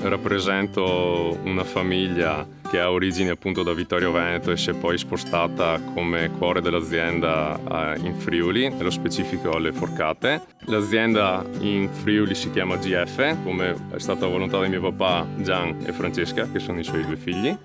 Rappresento una famiglia che ha origini appunto da Vittorio Veneto e si è poi spostata come cuore dell'azienda in Friuli, nello specifico alle Forcate. L'azienda in Friuli si chiama GF, come è stata volontà di mio papà Gian e Francesca, che sono i suoi 2 figli.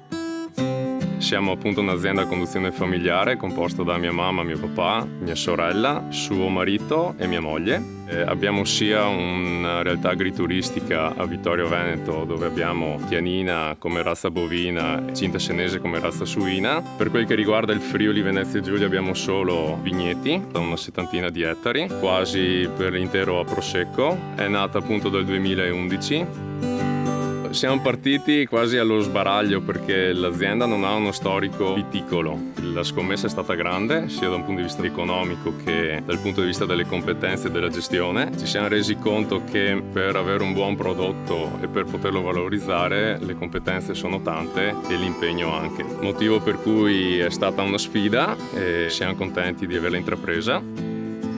Siamo appunto un'azienda a conduzione familiare composta da mia mamma, mio papà, mia sorella, suo marito e mia moglie. Abbiamo sia una realtà agrituristica a Vittorio Veneto dove abbiamo Chianina come razza bovina e Cinta Senese come razza suina. Per quel che riguarda il Friuli Venezia Giulia abbiamo solo vigneti da una 70 di ettari, quasi per l'intero a Prosecco. È nata appunto dal 2011. Siamo partiti quasi allo sbaraglio perché l'azienda non ha uno storico viticolo. La scommessa è stata grande sia da un punto di vista economico che dal punto di vista delle competenze e della gestione. Ci siamo resi conto che per avere un buon prodotto e per poterlo valorizzare le competenze sono tante e l'impegno anche. Motivo per cui è stata una sfida e siamo contenti di averla intrapresa.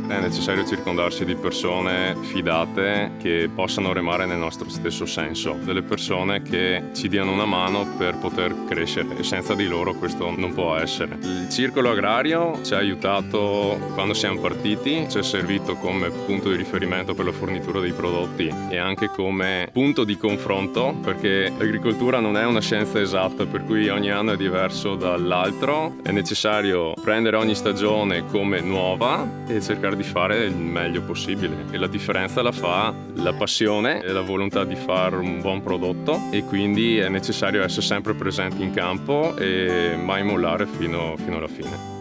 È necessario circondarsi di persone fidate che possano remare nel nostro stesso senso, delle persone che ci diano una mano per poter crescere e senza di loro questo non può essere. Il circolo agrario ci ha aiutato quando siamo partiti, ci è servito come punto di riferimento per la fornitura dei prodotti e anche come punto di confronto perché l'agricoltura non è una scienza esatta per cui ogni anno è diverso dall'altro, è necessario prendere ogni stagione come nuova e cercare di fare il meglio possibile e la differenza la fa la passione e la volontà di fare un buon prodotto e quindi è necessario essere sempre presenti in campo e mai mollare fino alla fine.